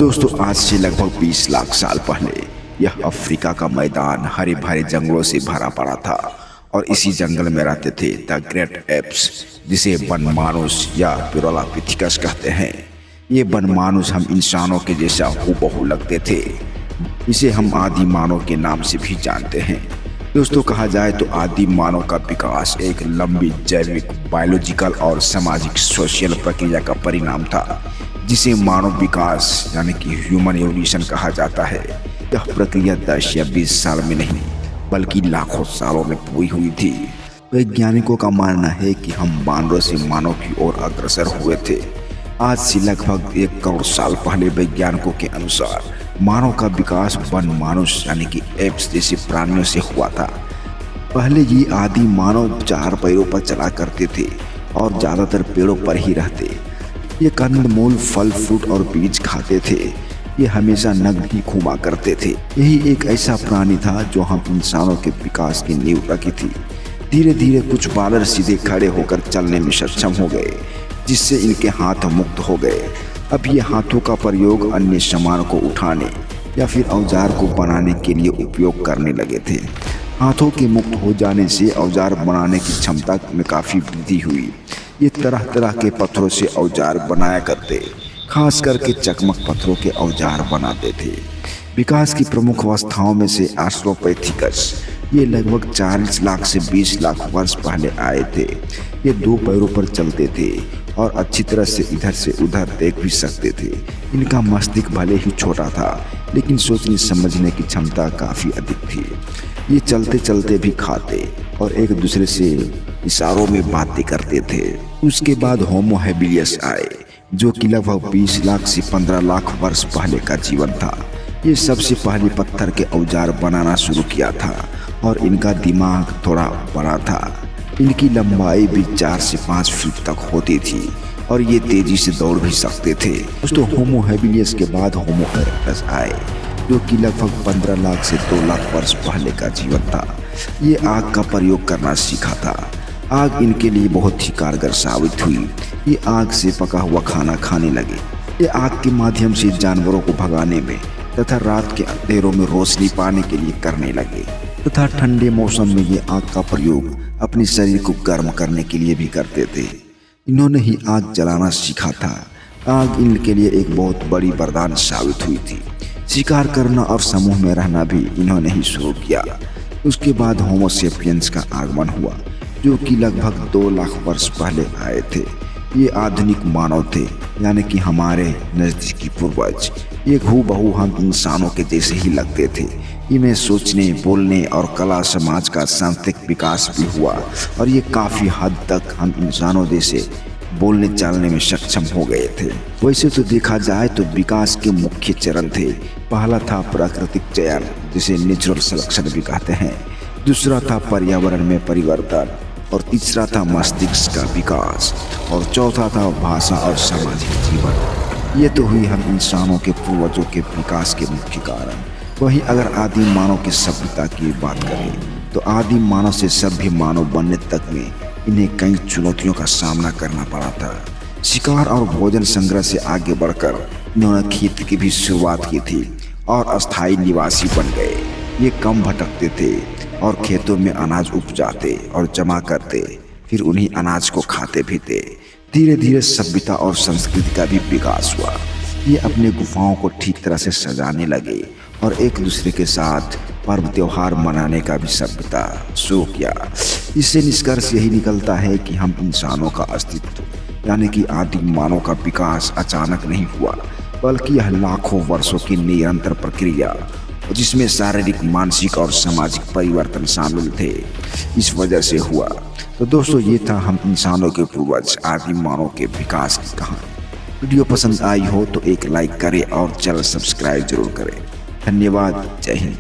दोस्तों, आज से लगभग 20 लाख साल पहले यह अफ्रीका का मैदान हरे भरे जंगलों से भरा पड़ा था और इसी जंगल में रहते थे द ग्रेट एप्स, जिसे बनमानुस या पिरोलापिथिकस कहते हैं। ये बनमानुस हम इंसानों के जैसा हूबहू लगते थे। इसे हम आदि मानव के नाम से भी जानते हैं। दोस्तों, कहा जाए तो आदि मानव का विकास एक लंबी जैविक, बायोलॉजिकल और सामाजिक सोशल प्रक्रिया का परिणाम था, जिसे मानव विकास यानी कि ह्यूमन एवोल्यूशन कहा जाता है। यह प्रक्रिया 10 या 20 साल में नहीं बल्कि लाखों सालों में पूरी हुई थी। वैज्ञानिकों का मानना है कि हम बानरों से मानव की ओर अग्रसर हुए थे। आज से लगभग 1 करोड़ साल पहले वैज्ञानिकों के अनुसार मानव का विकास बनमानुस यानी कि एप्स जैसे प्राणियों से हुआ था। पहले ये आदि मानव 4 पैरों पर चला करते थे और ज़्यादातर पेड़ों पर ही रहते। ये कंदमूल, फल, फ्रूट और बीज खाते थे। ये हमेशा नग्न ही घूमा करते थे। यही एक ऐसा प्राणी था जो हम इंसानों के विकास की नींव रखी थी। धीरे धीरे कुछ बानर सीधे खड़े होकर चलने में सक्षम हो गए, जिससे इनके हाथ मुक्त हो गए। अब ये हाथों का प्रयोग अन्य सामान को उठाने या फिर औजार को बनाने के लिए उपयोग करने लगे थे। हाथों के मुक्त हो जाने से औजार बनाने की क्षमता में काफ़ी वृद्धि हुई। ये तरह तरह के पत्थरों से औजार बनाया करते, खास करके चकमक पत्थरों के औजार बनाते थे। विकास की प्रमुख अवस्थाओं में से ऑस्ट्रोपैथिकस, ये लगभग 40 लाख से 20 लाख वर्ष पहले आए थे। ये 2 पैरों पर चलते थे और अच्छी तरह से इधर से उधर देख भी सकते थे। इनका मस्तिष्क भले ही छोटा था, लेकिन सोचने समझने की क्षमता काफ़ी अधिक थी। ये चलते चलते भी खाते और एक दूसरे से इशारों में बातें करते थे। उसके बाद होमो हेबिलियस आए, जो कि लगभग 20 लाख से 15 लाख वर्ष पहले का जीवन था। ये सबसे पहले पत्थर के औजार बनाना शुरू किया था और इनका दिमाग थोड़ा बड़ा था। इनकी लंबाई भी 4 से 5 फीट तक होती थी और ये तेजी से दौड़ भी सकते थे। दोस्तों, होमो हेबिलियस के बाद होमो इरेक्टस आए, जो कि लगभग 15 लाख से 2 लाख वर्ष पहले का जीवन था। ये आग का प्रयोग करना सीखा था। आग इनके लिए बहुत ही कारगर साबित हुई। ये आग से पका हुआ खाना खाने लगे। ये आग के माध्यम से जानवरों को भगाने में तथा रात के अंधेरों में रोशनी पाने के लिए करने लगे तथा ठंडे मौसम में ये आग का प्रयोग अपने शरीर को गर्म करने के लिए भी करते थे। इन्होंने ही आग जलाना सीखा था। आग इनके लिए एक बहुत बड़ी वरदान साबित हुई थी। शिकार करना और समूह में रहना भी इन्होंने ही शुरू किया। उसके बाद होमो सेपियंस का आगमन हुआ, जो कि लगभग 2 लाख वर्ष पहले आए थे। ये आधुनिक मानव थे, यानी कि हमारे नज़दीकी पूर्वज। ये हूबहू हम इंसानों के जैसे ही लगते थे। इनमें सोचने, बोलने और कला समाज का सांस्कृतिक विकास भी हुआ और ये काफ़ी हद तक हम इंसानों जैसे बोलने चालने में सक्षम हो गए थे। वैसे तो देखा जाए तो विकास के मुख्य चरण थे। पहला था प्राकृतिक चयन, जिसे नेचुरल सिलेक्शन भी कहते हैं। दूसरा था पर्यावरण में परिवर्तन और तीसरा था मस्तिष्क का विकास और चौथा था भाषा और सामाजिक जीवन। ये तो हुई हम इंसानों के पूर्वजों के विकास के मुख्य कारण। वहीं अगर आदि मानव की सभ्यता की बात करें तो आदि मानव से सभ्य मानव बनने तक में इन्हें कई चुनौतियों का सामना करना पड़ा था। शिकार और भोजन संग्रह से आगे बढ़कर इन्होंने खेती की भी शुरुआत की थी और अस्थायी निवासी बन गए। ये कम भटकते थे और खेतों में अनाज उपजाते और जमा करते, फिर उन्हीं अनाज को खाते भी थे। धीरे धीरे सभ्यता और संस्कृति का भी विकास हुआ। ये अपने गुफाओं को ठीक तरह से सजाने लगे और एक दूसरे के साथ पर्व त्योहार मनाने का भी सभ्यता शुरू किया। इससे निष्कर्ष यही निकलता है कि हम इंसानों का अस्तित्व यानी कि आदि मानव का विकास अचानक नहीं हुआ, बल्कि यह लाखों वर्षों की निरंतर प्रक्रिया, जिसमें शारीरिक, मानसिक और सामाजिक परिवर्तन शामिल थे, इस वजह से हुआ। तो दोस्तों, ये था हम इंसानों के पूर्वज आदि मानव के विकास की कहानी। वीडियो पसंद आई हो तो एक लाइक करें और चैनल सब्सक्राइब जरूर करें। धन्यवाद। जय हिंद।